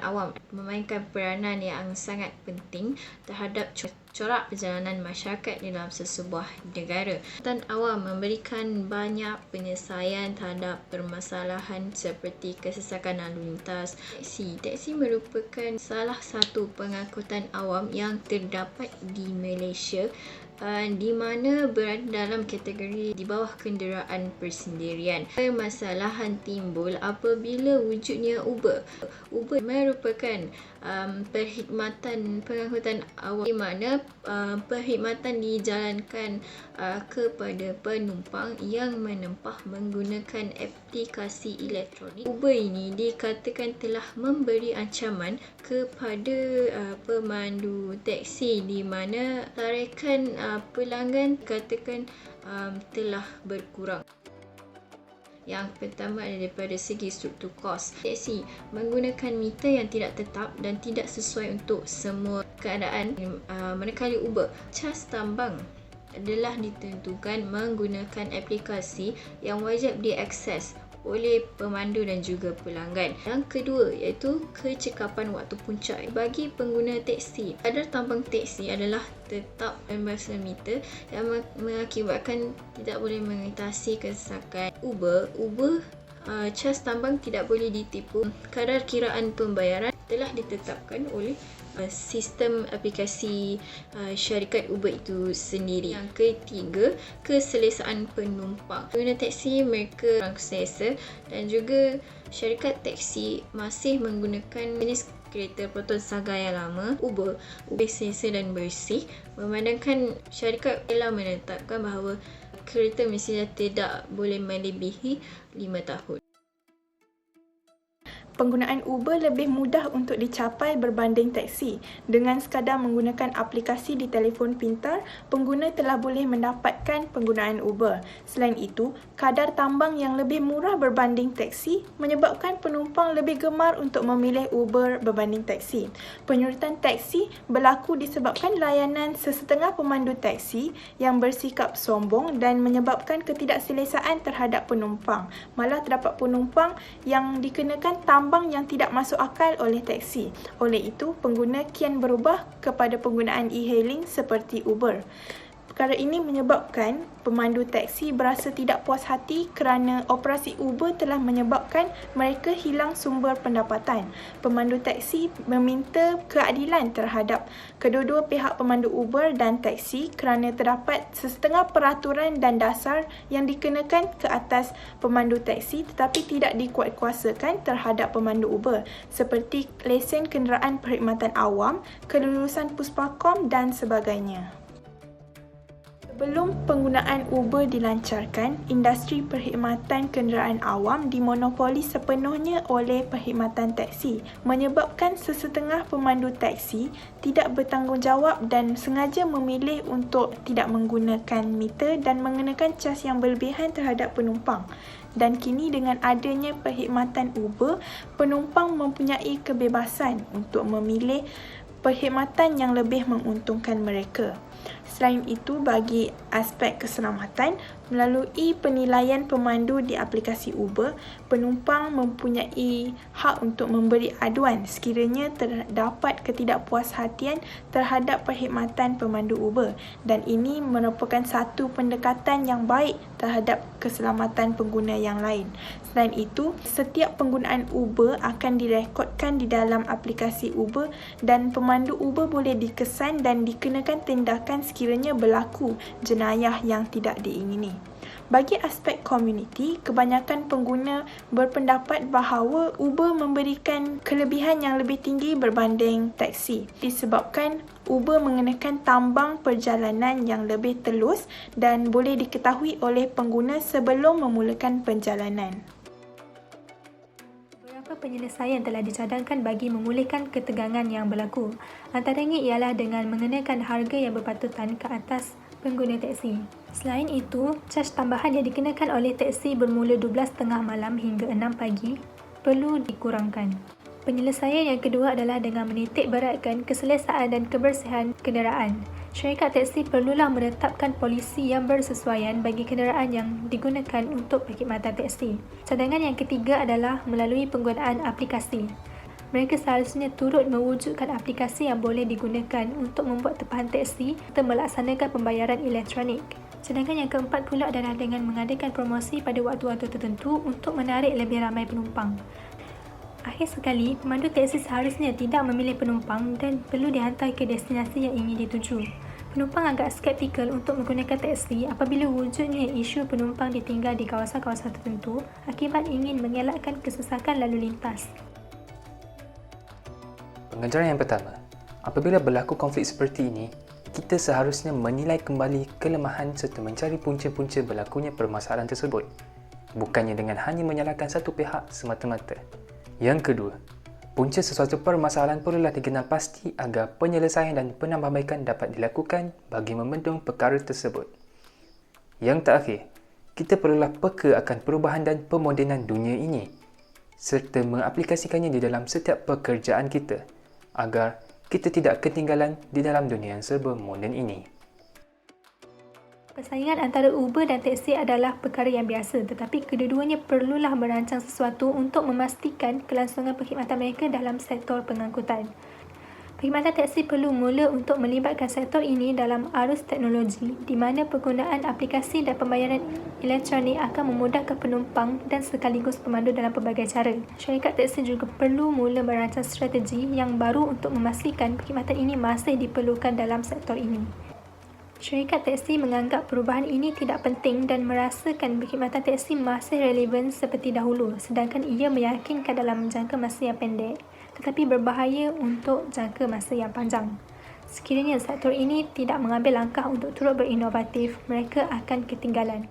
awam memainkan peranan yang sangat penting terhadap corak perjalanan masyarakat dalam sesebuah negara. Angkutan awam memberikan banyak penyelesaian terhadap permasalahan seperti kesesakan lalu lintas. Teksi merupakan salah satu pengangkutan awam yang terdapat di Malaysia, di mana berada dalam kategori di bawah kenderaan persendirian. Permasalahan timbul apabila wujudnya Uber. Uber merupakan perkhidmatan pengangkutan awam di mana perkhidmatan dijalankan kepada penumpang yang menempah menggunakan aplikasi elektronik. Uber ini dikatakan telah memberi ancaman kepada pemandu teksi di mana tarikan pelanggan katakan telah berkurang. Yang pertama daripada segi struktur kos. Teksi menggunakan meter yang tidak tetap dan tidak sesuai untuk semua keadaan, manakala Uber cas tambang adalah ditentukan menggunakan aplikasi yang wajib diakses oleh pemandu dan juga pelanggan. Yang kedua iaitu kecekapan waktu puncak. Bagi pengguna teksi, kadar tambang teksi adalah tetap 15 meter yang mengakibatkan tidak boleh mengatasi kesesakan. Uber cas tambang tidak boleh ditipu. Kadar kiraan pembayaran telah ditetapkan oleh sistem aplikasi syarikat Uber itu sendiri. Yang ketiga, keselesaan penumpang. Pengguna teksi mereka kurang selesa dan juga syarikat teksi masih menggunakan jenis kereta Proton Saga yang lama. Uber selesa dan bersih, memandangkan syarikat telah menetapkan bahawa kereta mestinya tidak boleh melebihi 5 tahun. Penggunaan Uber lebih mudah untuk dicapai berbanding teksi. Dengan sekadar menggunakan aplikasi di telefon pintar, pengguna telah boleh mendapatkan penggunaan Uber. Selain itu, kadar tambang yang lebih murah berbanding teksi menyebabkan penumpang lebih gemar untuk memilih Uber berbanding teksi. Penyurutan teksi berlaku disebabkan layanan sesetengah pemandu teksi yang bersikap sombong dan menyebabkan ketidakselesaan terhadap penumpang. Malah terdapat penumpang yang dikenakan tambang yang tidak masuk akal oleh teksi. Oleh itu, pengguna kian berubah kepada penggunaan e-hailing seperti Uber. Perkara ini menyebabkan pemandu teksi berasa tidak puas hati kerana operasi Uber telah menyebabkan mereka hilang sumber pendapatan. Pemandu teksi meminta keadilan terhadap kedua-dua pihak pemandu Uber dan teksi kerana terdapat sesetengah peraturan dan dasar yang dikenakan ke atas pemandu teksi tetapi tidak dikuatkuasakan terhadap pemandu Uber seperti lesen kenderaan perkhidmatan awam, kelulusan Puspakom dan sebagainya. Sebelum penggunaan Uber dilancarkan, industri perkhidmatan kenderaan awam dimonopoli sepenuhnya oleh perkhidmatan teksi, menyebabkan sesetengah pemandu teksi tidak bertanggungjawab dan sengaja memilih untuk tidak menggunakan meter dan mengenakan cas yang berlebihan terhadap penumpang. Dan kini dengan adanya perkhidmatan Uber, penumpang mempunyai kebebasan untuk memilih perkhidmatan yang lebih menguntungkan mereka. Selain itu, bagi aspek keselamatan, melalui penilaian pemandu di aplikasi Uber, penumpang mempunyai hak untuk memberi aduan sekiranya terdapat ketidakpuashatian terhadap perkhidmatan pemandu Uber, dan ini merupakan satu pendekatan yang baik terhadap keselamatan pengguna yang lain. Selain itu, setiap penggunaan Uber akan direkodkan di dalam aplikasi Uber dan pemandu Uber boleh dikesan dan dikenakan tindakan sekiranya berlaku jenayah yang tidak diingini. Bagi aspek komuniti, kebanyakan pengguna berpendapat bahawa Uber memberikan kelebihan yang lebih tinggi berbanding teksi disebabkan Uber mengenakan tambang perjalanan yang lebih telus dan boleh diketahui oleh pengguna sebelum memulakan perjalanan. Beberapa penyelesaian telah dicadangkan bagi memulihkan ketegangan yang berlaku. Antaranya ialah dengan mengenakan harga yang berpatutan ke atas pengguna teksi. Selain itu, caj tambahan yang dikenakan oleh teksi bermula 12.30 malam hingga 6 pagi perlu dikurangkan. Penyelesaian yang kedua adalah dengan menitik beratkan keselesaan dan kebersihan kenderaan. Syarikat teksi perlulah menetapkan polisi yang bersesuaian bagi kenderaan yang digunakan untuk perkhidmatan teksi. Cadangan yang ketiga adalah melalui penggunaan aplikasi. mereka seharusnya turut mewujudkan aplikasi yang boleh digunakan untuk membuat tempahan teksi atau melaksanakan pembayaran elektronik. Sedangkan yang keempat pula adalah dengan mengadakan promosi pada waktu-waktu tertentu untuk menarik lebih ramai penumpang. Akhir sekali, pemandu teksi seharusnya tidak memilih penumpang dan perlu dihantar ke destinasi yang ingin dituju. Penumpang agak skeptikal untuk menggunakan teksi apabila wujudnya isu penumpang ditinggal di kawasan-kawasan tertentu akibat ingin mengelakkan kesesakan lalu lintas. Pengajaran yang pertama, apabila berlaku konflik seperti ini, kita seharusnya menilai kembali kelemahan serta mencari punca-punca berlakunya permasalahan tersebut, bukannya dengan hanya menyalahkan satu pihak semata-mata. Yang kedua, punca sesuatu permasalahan perlulah dikenal pasti agar penyelesaian dan penambahbaikan dapat dilakukan bagi membendung perkara tersebut. Yang terakhir, kita perlulah peka akan perubahan dan pemodenan dunia ini serta mengaplikasikannya di dalam setiap pekerjaan kita agar kita tidak ketinggalan di dalam dunia yang serba moden ini. Persaingan antara Uber dan teksi adalah perkara yang biasa, tetapi kedua-duanya perlulah merancang sesuatu untuk memastikan kelangsungan perkhidmatan mereka dalam sektor pengangkutan. Perkhidmatan teksi perlu mula untuk melibatkan sektor ini dalam arus teknologi di mana penggunaan aplikasi dan pembayaran elektronik akan memudahkan penumpang dan sekaligus pemandu dalam pelbagai cara. Syarikat teksi juga perlu mula merancang strategi yang baru untuk memastikan perkhidmatan ini masih diperlukan dalam sektor ini. Syarikat teksi menganggap perubahan ini tidak penting dan merasakan perkhidmatan teksi masih relevan seperti dahulu, sedangkan ia meyakinkan dalam jangka masa yang pendek tetapi berbahaya untuk jangka masa yang panjang. Sekiranya sektor ini tidak mengambil langkah untuk turut berinovatif, mereka akan ketinggalan.